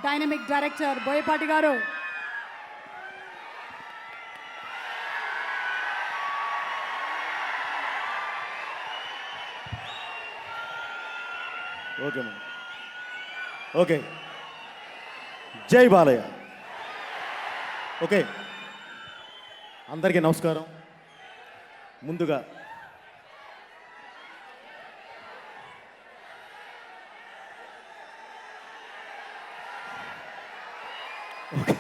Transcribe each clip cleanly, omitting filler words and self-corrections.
Dynamic director Boyapati గారు. Okay okay, జై Balayya. Okay, అందరికీ నమస్కారం. ముందుగా okay,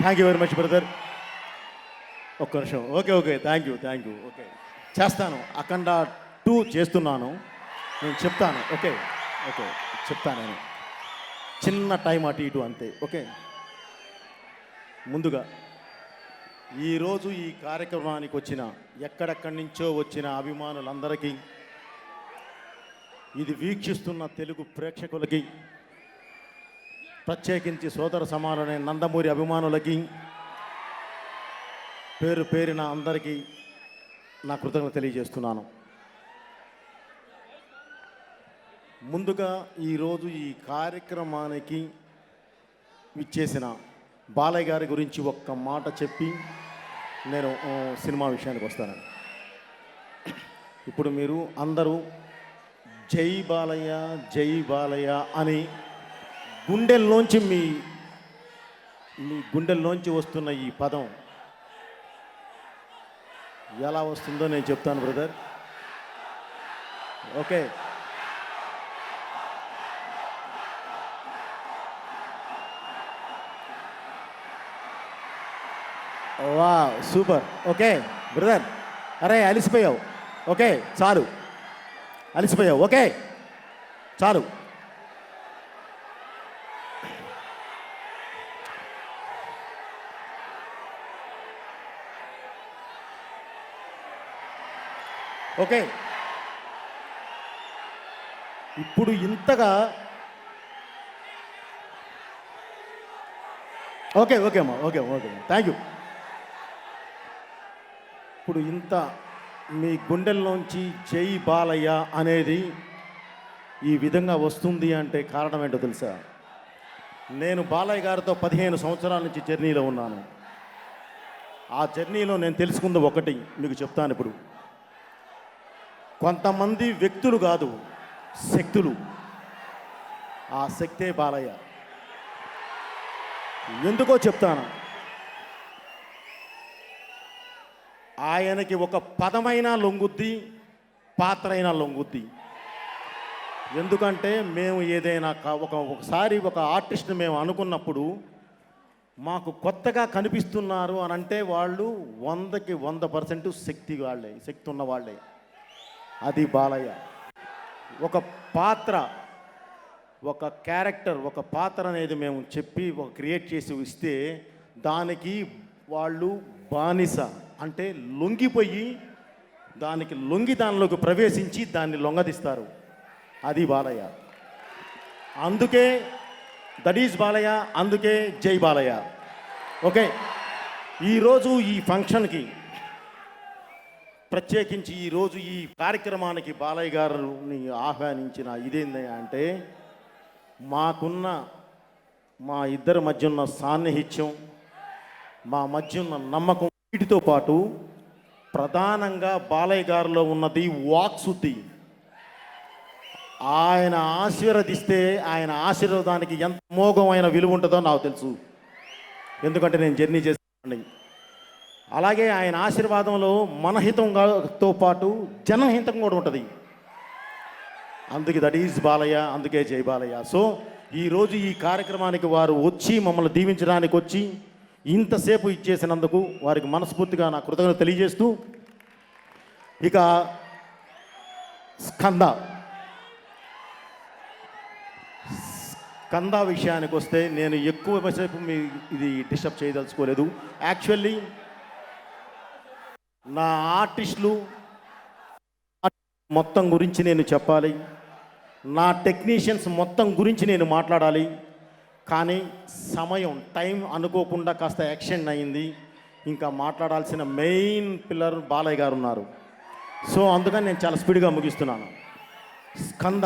thank you very much brother. ఒక్క నిమిషం. Okay okay, thank you. Okay, చేస్తాను. అఖండ 2 చేస్తున్నాను, నేను చెప్తాను. ఓకే ఓకే, చెప్తాను. నేను చిన్న టైం అటు ఇటు అంతే. ఓకే, ముందుగా ఈరోజు ఈ కార్యక్రమానికి వచ్చిన ఎక్కడెక్కడి నుంచో వచ్చిన అభిమానులందరికీ, ఇది వీక్షిస్తున్న తెలుగు ప్రేక్షకులకి, ప్రత్యేకించి సోదర సమానులైన నందమూరి అభిమానులకి పేరు పేరిన అందరికీ నా కృతజ్ఞతలు తెలియజేస్తున్నాను. ముందుగా ఈరోజు ఈ కార్యక్రమానికి విచ్చేసిన బాలయ్య గారి గురించి ఒక్క మాట చెప్పి నేను సినిమా విషయానికి వస్తాను. ఇప్పుడు మీరు అందరూ జై బాలయ్య జై బాలయ్య అని గుండెల్లోంచి మీ గుండెల్లోంచి వస్తున్న ఈ పదం ఎలా వస్తుందో నేను చెప్తాను బ్రదర్. ఓకే, వా సూపర్. ఓకే బ్రదర్, అరే అలిసిపోయావు. ఓకే చాలు, అలిసిపోయావు. ఓకే చాలు. ఓకే, ఇప్పుడు ఇంతగా ఓకే ఓకే అమ్మా, ఓకే ఓకే, థ్యాంక్ యూ. ఇప్పుడు ఇంత మీ గుండెల్లోంచి జై బాలయ్య అనేది ఈ విధంగా వస్తుంది అంటే కారణం ఏంటో తెలుసా? నేను బాలయ్య గారితో 15 సంవత్సరాల నుంచి జర్నీలో ఉన్నాను. ఆ జర్నీలో నేను తెలుసుకుంది ఒకటి మీకు చెప్తాను ఇప్పుడు. కొంతమంది వ్యక్తులు కాదు, శక్తులు. ఆ శక్తే బాలయ్య. ఎందుకో చెప్తాను. ఆయనకి ఒక పదమైనా లొంగుద్ది, పాత్ర అయినా లొంగుద్ది. ఎందుకంటే మేము ఏదైనా ఒకసారి ఒక ఆర్టిస్ట్ని మేము అనుకున్నప్పుడు మాకు కొత్తగా కనిపిస్తున్నారు అని అంటే వాళ్ళు 100కి 100% శక్తి ఉన్న వాళ్ళే. అది బాలయ్య. ఒక పాత్ర, ఒక క్యారెక్టర్, ఒక పాత్ర అనేది మేము చెప్పి క్రియేట్ చేసి ఇస్తే దానికి వాళ్ళు బానిస, అంటే లొంగిపోయి దానిలోకి ప్రవేశించి దాన్ని లొంగదీస్తారు. అది బాలయ్య. అందుకే దట్ ఈజ్ బాలయ్య, అందుకే జై బాలయ్య. ఓకే, ఈరోజు ఈ ఫంక్షన్కి ప్రత్యేకించి ఈరోజు ఈ కార్యక్రమానికి బాలయ్య గారిని ఆహ్వానించిన ఇదేంది అంటే మా ఇద్దరి మధ్య ఉన్న సాన్నిహిత్యం, మా మధ్య ఉన్న నమ్మకం, వీటితో పాటు ప్రధానంగా బాలయ్య గారిలో ఉన్నది వాక్శుద్ధి. ఆయన ఆశీర్వదిస్తే ఆయన ఆశీర్వాదానికి ఎంత మోఘమైన విలువ ఉంటుందో నాకు తెలుసు, ఎందుకంటే నేను జర్నీ చేస్తాను. అలాగే ఆయన ఆశీర్వాదంలో మనహితంతో పాటు జనహితం కూడా ఉంటుంది. అందుకే దట్ ఈజ్ బాలయ్య, అందుకే జై బాలయ్య. సో ఈరోజు ఈ కార్యక్రమానికి వారు వచ్చి మమ్మల్ని దీవించడానికి వచ్చి ఇంతసేపు ఇచ్చేసినందుకు వారికి మనస్ఫూర్తిగా నా కృతజ్ఞతలు తెలియజేస్తూ, ఇక స్కంద విషయానికి వస్తే నేను ఎక్కువసేపు ఇది డిస్టర్బ్ చేయదలుచుకోలేదు. యాక్చువల్లీ నా ఆర్టిస్టులు మొత్తం గురించి నేను చెప్పాలి, నా టెక్నీషియన్స్ మొత్తం గురించి నేను మాట్లాడాలి. కానీ టైం అనుకోకుండా కాస్త యాక్షన్ అయింది. ఇంకా మాట్లాడాల్సిన మెయిన్ పిల్లర్ బాలయ్య గారు ఉన్నారు. సో అందుకని నేను చాలా స్పీడ్గా ముగిస్తున్నాను. స్కంద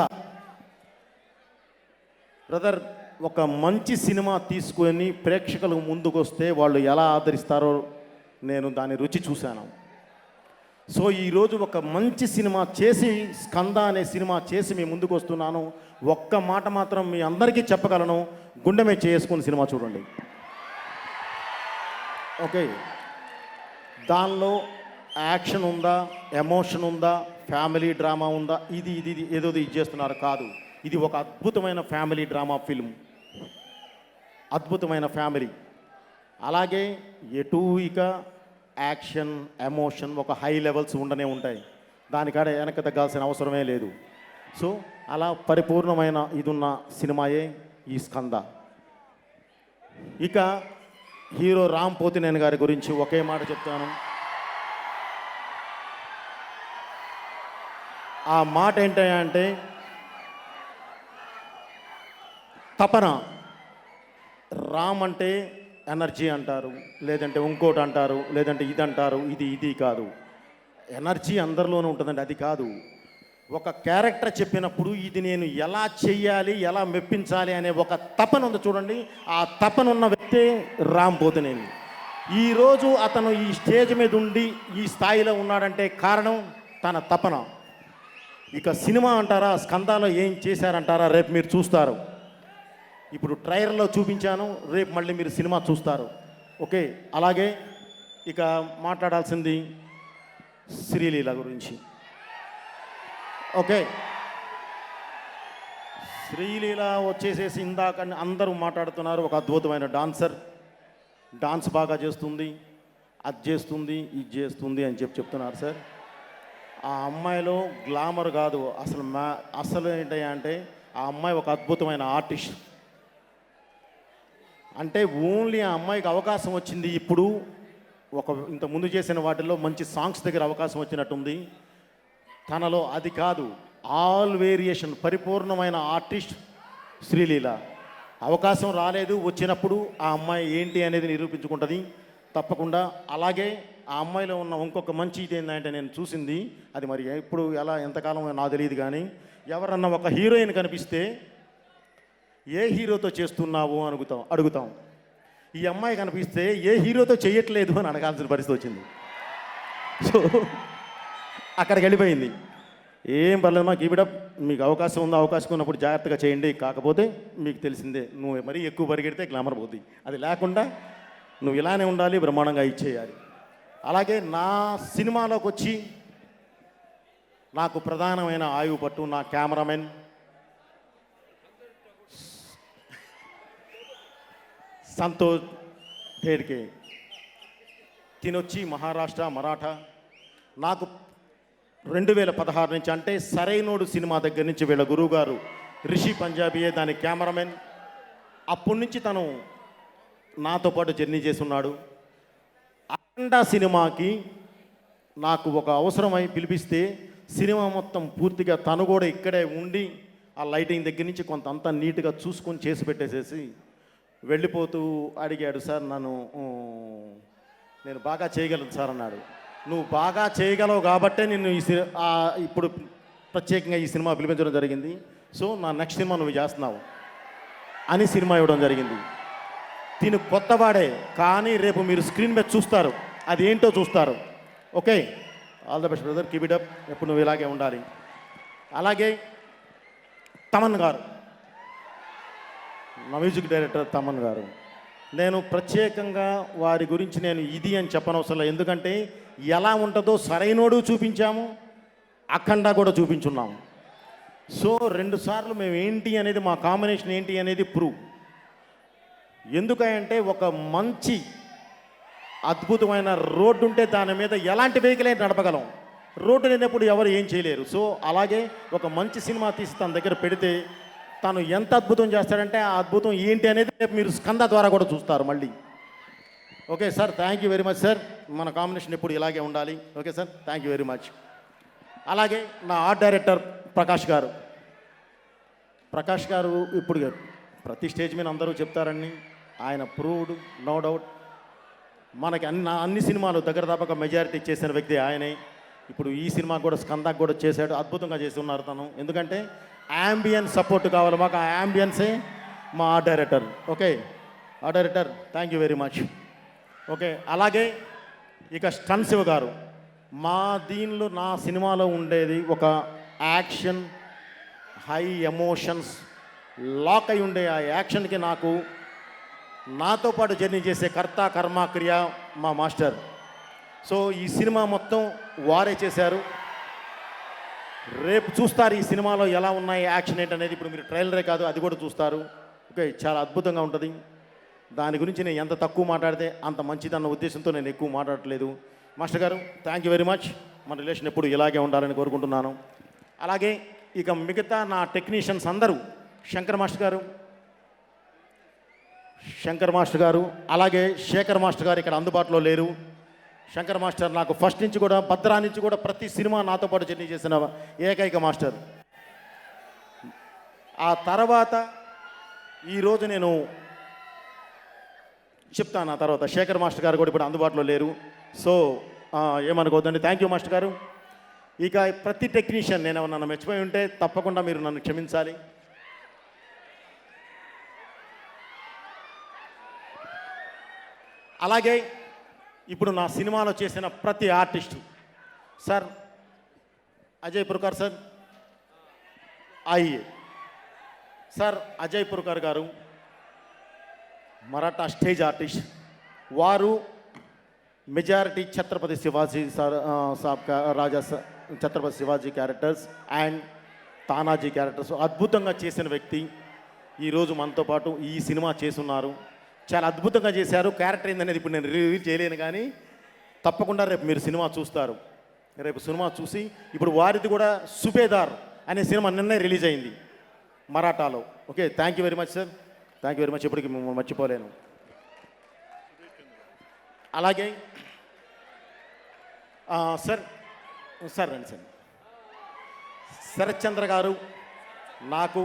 బ్రదర్, ఒక మంచి సినిమా తీసుకొని ప్రేక్షకుల ముందుకు వస్తే వాళ్ళు ఎలా ఆదరిస్తారో నేను దాని రుచి చూశాను. సో ఈరోజు ఒక మంచి సినిమా చేసి, స్కంద అనే సినిమా చేసి మీ ముందుకు వస్తున్నాను. ఒక్క మాట మాత్రం మీ అందరికీ చెప్పగలను, గుండె మీద చేసుకుని సినిమా చూడండి. ఓకే, దానిలో యాక్షన్ ఉందా, ఎమోషన్ ఉందా, ఫ్యామిలీ డ్రామా ఉందా, ఇది ఏదో ఇది చేస్తున్నారు కాదు. ఇది ఒక అద్భుతమైన ఫ్యామిలీ డ్రామా ఫిల్మ్, అద్భుతమైన ఫ్యామిలీ. అలాగే ఎటు ఇక యాక్షన్ ఎమోషన్ ఒక హై లెవెల్స్ ఉండనే ఉంటాయి, దానికాడ వెనక తగ్గాల్సిన అవసరమే లేదు. సో అలా పరిపూర్ణమైన ఇదున్న సినిమాయే ఈ స్కంద. ఇక హీరో రామ్ పోతినేని గారి గురించి ఒకే మాట చెప్తాను. ఆ మాట ఏంటంటే తపన. రామ్ అంటే ఎనర్జీ అంటారు, లేదంటే ఇంకోటి అంటారు, లేదంటే ఇది అంటారు. ఇది కాదు, ఎనర్జీ అందరిలోనూ ఉంటుందండి, అది కాదు. ఒక క్యారెక్టర్ చెప్పినప్పుడు ఇది నేను ఎలా చెయ్యాలి, ఎలా మెప్పించాలి అనే ఒక తపన ఉంది చూడండి. ఆ తపన ఉన్న వ్యక్తే రామ్ పోతినేని. ఈరోజు అతను ఈ స్టేజ్ మీద ఉండి ఈ స్థాయిలో ఉన్నాడంటే కారణం తన తపన. ఇక సినిమా అంటారా, స్కందాలో ఏం చేశారంటారా, రేపు మీరు చూస్తారు. ఇప్పుడు ట్రైలర్లో చూపించాను, రేపు మళ్ళీ మీరు సినిమా చూస్తారు. ఓకే, అలాగే ఇక మాట్లాడాల్సింది శ్రీలీల గురించి. ఓకే, శ్రీలీల వచ్చేసేసి ఇందాక అందరూ మాట్లాడుతున్నారు, ఒక అద్భుతమైన డాన్సర్, డాన్స్ బాగా చేస్తుంది, అది చేస్తుంది, ఇది చేస్తుంది అని చెప్తున్నారు సార్. ఆ అమ్మాయిలో గ్లామర్ కాదు, అసలు ఏంటంటే ఆ అమ్మాయి ఒక అద్భుతమైన ఆర్టిస్ట్. అంటే ఓన్లీ ఆ అమ్మాయికి అవకాశం వచ్చింది ఇప్పుడు, ఇంత ముందు చేసిన వాటిల్లో మంచి సాంగ్స్ దగ్గర అవకాశం వచ్చినట్టుంది. తనలో అది కాదు, ఆల్ వేరియేషన్ పరిపూర్ణమైన ఆర్టిస్ట్ శ్రీలీల. అవకాశం రాలేదు, వచ్చినప్పుడు ఆ అమ్మాయి ఏంటి అనేది నిరూపించుకుంటుంది తప్పకుండా. అలాగే ఆ అమ్మాయిలో ఉన్న ఇంకొక మంచి ఇది ఏంటంటే నేను చూసింది, అది మరి ఎప్పుడు ఎలా ఎంతకాలం నాకు తెలియదు కానీ, ఎవరన్నా ఒక హీరోయిన్ కనిపిస్తే ఏ హీరోతో చేస్తున్నావు అని అడుగుతాం. ఈ అమ్మాయి కనిపిస్తే ఏ హీరోతో చేయట్లేదు అని అడగాల్సిన పరిస్థితి వచ్చింది. సో అక్కడికి వెళ్ళిపోయింది. ఏం పర్లేదు మాకు ఈవిడ, మీకు అవకాశం ఉందో అవకాశం ఉన్నప్పుడు జాగ్రత్తగా చేయండి, కాకపోతే మీకు తెలిసిందే నువ్వు మరీ ఎక్కువ పరిగెడితే గ్లామర్ పోతుంది, అది లేకుండా నువ్వు ఇలానే ఉండాలి, బ్రహ్మాండంగా ఇచ్చేయాలి. అలాగే నా సినిమాలోకి వచ్చి నాకు ప్రధానమైన ఆయువు పట్టు నా కెమెరామెన్ సంతోష్ ఢేడ్కే. తినొచ్చి మహారాష్ట్ర మరాఠా. నాకు 2016 నుంచి అంటే సరైనోడు సినిమా దగ్గర నుంచి వీళ్ళ గురువుగారు రిషి పంజాబీయే దాని కెమెరామెన్. అప్పటి నుంచి తను నాతో పాటు జర్నీ చేస్తున్నాడు. అఖండ సినిమాకి నాకు ఒక అవసరమై పిలిపిస్తే సినిమా మొత్తం పూర్తిగా తను కూడా ఇక్కడే ఉండి ఆ లైటింగ్ దగ్గర నుంచి కొంత అంతా నీట్గా చూసుకొని చేసి పెట్టేసేసి వెళ్ళిపోతూ అడిగాడు, సార్ నేను బాగా చేయగలను సార్ అన్నాడు. నువ్వు బాగా చేయగలవు కాబట్టే నిన్ను ఇప్పుడు ప్రత్యేకంగా ఈ సినిమా పిలిపించడం జరిగింది. సో నా నెక్స్ట్ సినిమా నువ్వు చేస్తున్నావు అని సినిమా ఇవ్వడం జరిగింది. దీని కొత్తవాడే కానీ రేపు మీరు స్క్రీన్ మీద చూస్తారు, అది ఏంటో చూస్తారు. Okay, all the best brother, keep it up, ఎప్పుడు నువ్వు ఇలాగే ఉండాలి. అలాగే తమన్ గారు, నా మ్యూజిక్ డైరెక్టర్ తమన్ గారు, నేను ప్రత్యేకంగా వారి గురించి నేను ఇది అని చెప్పనవసరం లేదు. ఎందుకంటే ఎలా ఉంటుందో సరైనోడు చూపించాము, అఖండ కూడా చూపించున్నాము. సో 2 సార్లు మేము ఏంటి అనేది, మా కాంబినేషన్ ఏంటి అనేది ప్రూవ్. ఎందుకంటే ఒక మంచి అద్భుతమైన రోడ్డు ఉంటే దాని మీద ఎలాంటి వెహికల్ అయితే నడపగలం, రోడ్డు లేనప్పుడు ఎవరు ఏం చేయలేరు. సో అలాగే ఒక మంచి సినిమా తీసి తన దగ్గర పెడితే తను ఎంత అద్భుతం చేస్తాడంటే ఆ అద్భుతం ఏంటి అనేది రేపు మీరు స్కంద ద్వారా కూడా చూస్తారు మళ్ళీ. Okay sir, thank you very much sir, మన కాంబినేషన్ ఎప్పుడు ఇలాగే ఉండాలి. Okay sir, thank you very much. అలాగే నా ఆర్ట్ డైరెక్టర్ ప్రకాష్ గారు. ప్రకాష్ గారు ఇప్పుడు ప్రతి స్టేజ్ మీద అందరూ చెప్తారని, ఆయన ప్రూవ్డ్, నో డౌట్. మనకి అన్ని సినిమాలు దగ్గర దాపక మెజారిటీ చేసిన వ్యక్తి ఆయనే. ఇప్పుడు ఈ సినిమా కూడా స్కందాకు కూడా చేశాడు, అద్భుతంగా చేసి ఉన్నారు తను. ఎందుకంటే యాంబియన్స్ సపోర్ట్ కావాలి మాకు, ఆ యాంబియన్సే మా art director. Okay, art director thank you very much. Okay, అలాగే ఇక స్టన్ శివ గారు, మా దీనిలో నా సినిమాలో ఉండేది ఒక యాక్షన్, హై ఎమోషన్స్ లాక్ అయి ఉండే ఆ యాక్షన్కి నాతో పాటు జర్నీ చేసే కర్త కర్మ క్రియ మా మాస్టర్. సో ఈ సినిమా మొత్తం వారే చేశారు. రేపు చూస్తారు ఈ సినిమాలో ఎలా ఉన్నాయి యాక్షన్ ఏంటనేది. ఇప్పుడు మీరు ట్రైలరే కాదు అది కూడా చూస్తారు. ఓకే, చాలా అద్భుతంగా ఉంటుంది. దాని గురించి నేను ఎంత తక్కువ మాట్లాడితే అంత మంచిదన్న ఉద్దేశంతో నేను ఎక్కువ మాట్లాడట్లేదు. మాస్టర్ గారు థ్యాంక్ యూ వెరీ మచ్. మన రిలేషన్ ఎప్పుడు ఇలాగే ఉండాలని కోరుకుంటున్నాను. అలాగే ఇక మిగతా నా టెక్నీషియన్స్ అందరూ, శంకర్ మాస్టర్ గారు అలాగే శేఖర్ మాస్టర్ గారు ఇక్కడ అందుబాటులో లేరు. శంకర్ మాస్టర్ నాకు ఫస్ట్ నుంచి కూడా, భద్రా నుంచి కూడా ప్రతి సినిమా నాతో పాటు జర్నీ చేసిన ఏకైక మాస్టర్. ఆ తర్వాత ఈరోజు నేను చెప్తాను. ఆ తర్వాత శేఖర్ మాస్టర్ గారు కూడా ఇప్పుడు అందుబాటులో లేరు. సో ఏమనుకోవద్దండి. థ్యాంక్ యూ మాస్టర్ గారు. ఇక ప్రతి టెక్నీషియన్ నేను నన్ను మర్చిపోయి ఉంటే తప్పకుండా మీరు నన్ను క్షమించాలి. అలాగే ఇప్పుడు నా సినిమాలో చేసిన ప్రతి artist, sir Ajay Purakar sir, sir Ajay Purakar garu Maratha stage artist. వారు మెజారిటీ ఛత్రపతి శివాజీ సాబ్ రాజా Chhatrapati Shivaji characters and Tanaji characters అద్భుతంగా చేసిన వ్యక్తి. ఈరోజు మనతో పాటు ఈ సినిమా చేసున్నారు. చాలా అద్భుతంగా చేశారు. క్యారెక్టర్ ఏందనేది ఇప్పుడు నేను రివీల్ చేయలేను, కానీ తప్పకుండా రేపు మీరు సినిమా చూస్తారు. రేపు సినిమా చూసి, ఇప్పుడు వారిది కూడా సుబేదార్ అనే సినిమా నిన్నే రిలీజ్ అయింది మరాఠాలో. Okay, thank you very much sir. Thank you very much. ఇప్పటికి మర్చిపోలేను. అలాగే సార్ రండి సార్. శరత్ చంద్ర గారు నాకు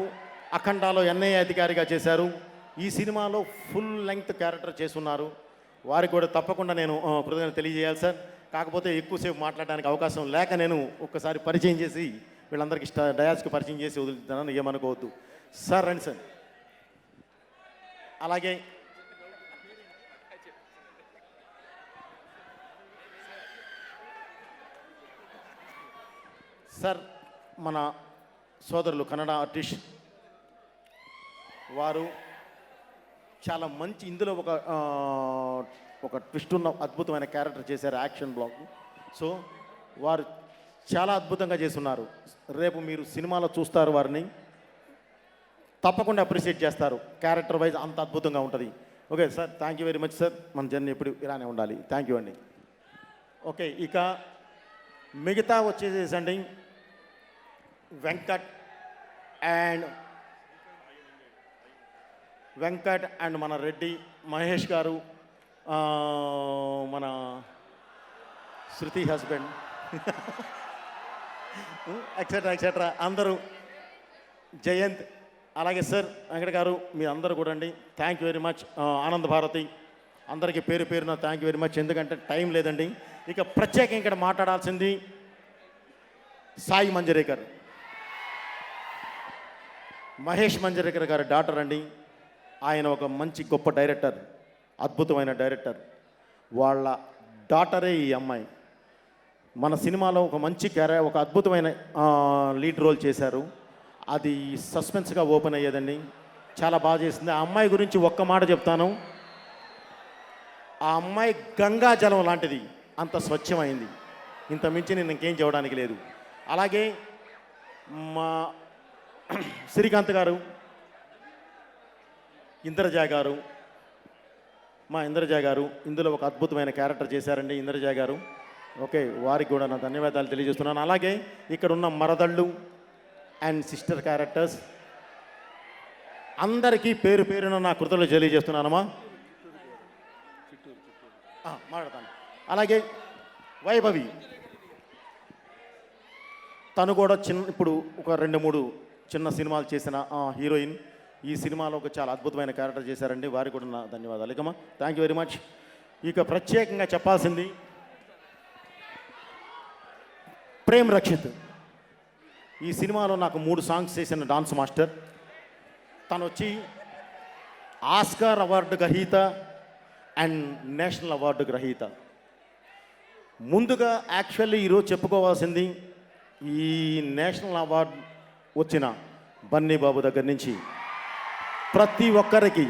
అఖండాలో ఎన్ఐఏ అధికారిగా చేశారు. ఈ సినిమాలో ఫుల్ లెంగ్త్ క్యారెక్టర్ చేస్తున్నారు. వారికి కూడా తప్పకుండా నేను కృతజ్ఞత తెలియజేయాలి సార్. కాకపోతే ఎక్కువసేపు మాట్లాడడానికి అవకాశం లేక నేను ఒక్కసారి పరిచయం చేసి వీళ్ళందరికీ డయాస్కి పరిచయం చేసి వదులుతున్నాను, ఏమనుకోవద్దు. సార్ రండి సార్. అలాగే సార్ మన సోదరులు కన్నడ ఆర్టిస్ట్, వారు చాలా మంచి, ఇందులో ఒక ట్విస్ట్ ఉన్న అద్భుతమైన క్యారెక్టర్ చేశారు, యాక్షన్ బ్లాక్. సో వారు చాలా అద్భుతంగా చేస్తున్నారు. రేపు మీరు సినిమాలో చూస్తారు, వారిని తప్పకుండా అప్రిషియేట్ చేస్తారు. క్యారెక్టర్ వైజ్ అంత అద్భుతంగా ఉంటుంది. Okay sir, thank you very much sir. మన జర్నీ ఎప్పుడు ఇలానే ఉండాలి. థ్యాంక్ యూ అండి. ఓకే, ఇక మిగతా వచ్చేసేసండి వెంకట్ అండ్ మన రెడ్డి మహేష్ గారు, మన శృతి హస్బెండ్ ఎక్సెట్రా అందరూ, జయంత్, అలాగే సార్ వెంకట గారు, మీ అందరూ కూడా అండి thank you very much. Anand Bharati అందరికీ పేరు పేరున థ్యాంక్ యూ వెరీ మచ్. ఎందుకంటే టైం లేదండి. ఇక ప్రత్యేకంగా ఇక్కడ మాట్లాడాల్సింది సాయి మంజరేకర్, మహేష్ మంజరేకర్ గారి డాటర్ అండి. ఆయన ఒక మంచి గొప్ప డైరెక్టర్, అద్భుతమైన డైరెక్టర్. వాళ్ళ డాటరే ఈ అమ్మాయి. మన సినిమాలో ఒక మంచి ఒక అద్భుతమైన లీడ్ రోల్ చేశారు. అది సస్పెన్స్గా ఓపెన్ అయ్యేదండి. చాలా బాగా చేసింది. ఆ అమ్మాయి గురించి ఒక్క మాట చెప్తాను. ఆ అమ్మాయి గంగా జలం లాంటిది, అంత స్వచ్ఛమైంది. ఇంత మించి నేను ఇంకేం చేయడానికి లేదు. అలాగే మా శ్రీకాంత్ గారు, ఇంద్రజ గారు ఇందులో ఒక అద్భుతమైన క్యారెక్టర్ చేశారండి, ఇంద్రజ గారు. ఓకే, వారికి కూడా నా ధన్యవాదాలు తెలియజేస్తున్నాను. అలాగే ఇక్కడ ఉన్న మరదళ్ళు అండ్ సిస్టర్ క్యారెక్టర్స్ అందరికీ పేరు పేరున నా కృతజ్ఞతలు తెలియజేస్తున్నానమ్మా. మాట్లాడతాను. అలాగే వైభవి, తను కూడా ఇప్పుడు ఒక 2-3 చిన్న సినిమాలు చేసిన హీరోయిన్. ఈ సినిమాలో ఒక చాలా అద్భుతమైన క్యారెక్టర్ చేశారండి, వారికి కూడా నా ధన్యవాదాలు. ఇకమ్మా థ్యాంక్ యూ వెరీ మచ్. ఇక ప్రత్యేకంగా చెప్పాల్సింది ప్రేమ్ రక్షిత్. ఈ సినిమాలో నాకు 3 సాంగ్స్ చేసిన డాన్స్ మాస్టర్. తను వచ్చి ఆస్కార్ అవార్డు గ్రహీత అండ్ నేషనల్ అవార్డు గ్రహీత. ముందుగా యాక్చువల్లీ ఈరోజు చెప్పుకోవాల్సింది ఈ నేషనల్ అవార్డు వచ్చిన బన్నీ బాబు దగ్గర నుంచి ప్రతి ఒక్కరికి,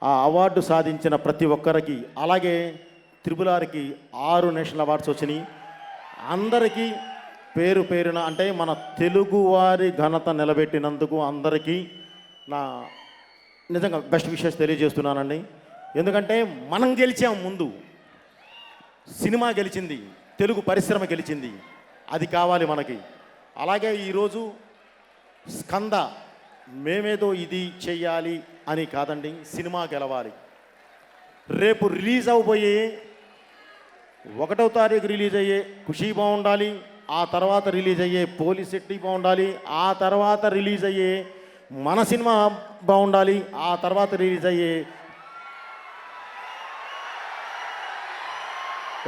ఆ అవార్డు సాధించిన ప్రతి ఒక్కరికి, అలాగే త్రిపులార్కి 6 నేషనల్ అవార్డ్స్ వచ్చినాయి. అందరికీ పేరు పేరున అంటే మన తెలుగువారి ఘనత నిలబెట్టినందుకు అందరికీ నా నిజంగా బెస్ట్ విషెస్ తెలియజేస్తున్నానండి. ఎందుకంటే మనం గెలిచాం, ముందు సినిమా గెలిచింది, తెలుగు పరిశ్రమ గెలిచింది, అది కావాలి మనకి. అలాగే ఈరోజు స్కంద మేమేదో ఇది చెయ్యాలి అని కాదండి, సినిమా గెలవాలి. రేపు రిలీజ్ అవబోయే 1వ తారీఖు రిలీజ్ అయ్యే ఖుషీ బాగుండాలి, ఆ తర్వాత రిలీజ్ అయ్యే పోలీస్ శెట్టి బాగుండాలి, ఆ తర్వాత రిలీజ్ అయ్యే మన సినిమా బాగుండాలి, ఆ తర్వాత రిలీజ్ అయ్యే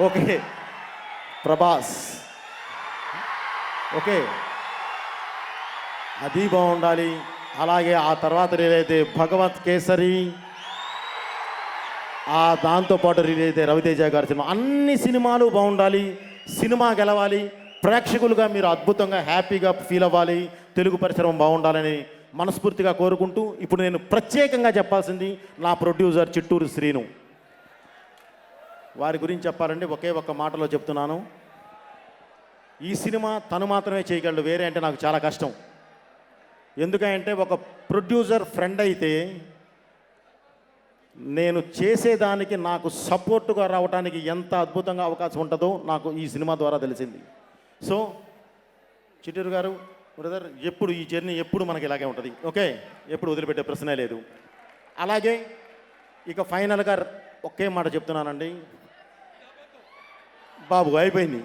ఓకే ప్రభాస్, ఓకే అది బాగుండాలి. అలాగే ఆ తర్వాత రిలీజ్ అయితే భగవత్ కేసరి, ఆ దాంతోపాటు రిలీజ్ అయితే రవితేజ గారి సినిమా. అన్ని సినిమాలు బాగుండాలి, సినిమా గెలవాలి, ప్రేక్షకులుగా మీరు అద్భుతంగా హ్యాపీగా ఫీల్ అవ్వాలి, తెలుగు పరిశ్రమ బాగుండాలని మనస్ఫూర్తిగా కోరుకుంటూ, ఇప్పుడు నేను ప్రత్యేకంగా చెప్పాల్సింది నా ప్రొడ్యూసర్ చిట్టూరు శ్రీను. వారి గురించి చెప్పాలండి, ఒకే ఒక్క మాటలో చెప్తున్నాను. ఈ సినిమా తను మాత్రమే చేయగలడు, వేరే అంటే నాకు చాలా కష్టం. ఎందుకంటే ఒక ప్రొడ్యూసర్ ఫ్రెండ్ అయితే నేను చేసేదానికి నాకు సపోర్టుగా రావడానికి ఎంత అద్భుతంగా అవకాశం ఉంటుందో నాకు ఈ సినిమా ద్వారా తెలిసింది. సో చిట్టూరు గారు, బ్రదర్, ఎప్పుడు ఈ జర్నీ ఎప్పుడు మనకి ఇలాగే ఉంటుంది, ఓకే, ఎప్పుడు వదిలిపెట్టే ప్రశ్నే లేదు. అలాగే ఇక ఫైనల్గా ఒకే మాట చెప్తున్నానండి బాబు, అయిపోయింది.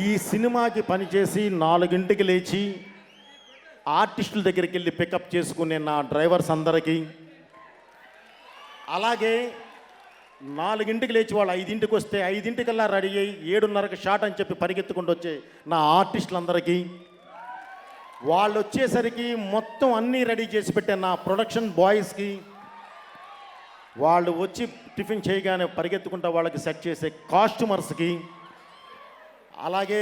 ఈ సినిమాకి పనిచేసి 4ంటికి లేచి ఆర్టిస్టుల దగ్గరికి వెళ్ళి పికప్ చేసుకునే నా డ్రైవర్స్ అందరికీ, అలాగే 4ంటికి లేచి వాళ్ళు 5ంటికి వస్తే 5ంటికల్లా రెడీ అయ్యి 7:30కి షాట్ అని చెప్పి పరిగెత్తుకుంటూ వచ్చే నా ఆర్టిస్టులందరికీ, వాళ్ళు వచ్చేసరికి మొత్తం అన్నీ రెడీ చేసి పెట్టే నా ప్రొడక్షన్ బాయ్స్కి, వాళ్ళు వచ్చి టిఫిన్ చేయగానే పరిగెత్తుకుంటా వాళ్ళకి సెట్ చేసే కాస్ట్యూమర్స్కి, అలాగే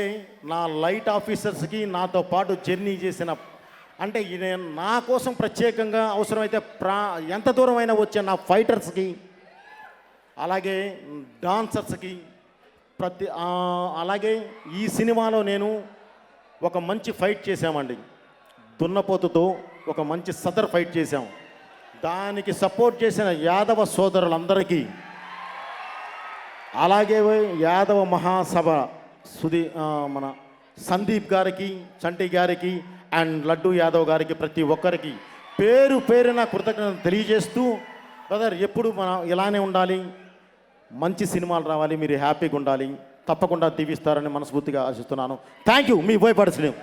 నా లైట్ ఆఫీసర్స్కి, నాతో పాటు జర్నీ చేసిన అంటే నేను నా కోసం ప్రత్యేకంగా అవసరమైతే ఎంత దూరం అయినా వచ్చే నా ఫైటర్స్కి, అలాగే డాన్సర్స్కి అలాగే ఈ సినిమాలో నేను ఒక మంచి ఫైట్ చేశామండి, దున్నపోతుతో ఒక మంచి సదర్ ఫైట్ చేశాం. దానికి సపోర్ట్ చేసిన యాదవ సోదరులందరికీ, అలాగే యాదవ మహాసభ మన సందీప్ గారికి, చంటి గారికి అండ్ లడ్డు యాదవ్ గారికి, ప్రతి ఒక్కరికి పేరు పేరున కృతజ్ఞతలు తెలియజేస్తూ, బ్రదర్ ఎప్పుడు మనం ఇలానే ఉండాలి, మంచి సినిమాలు రావాలి, మీరు హ్యాపీగా ఉండాలి, తప్పకుండా దీవిస్తారని మనస్ఫూర్తిగా ఆశిస్తున్నాను. Thank you, me Boyapati Srinu.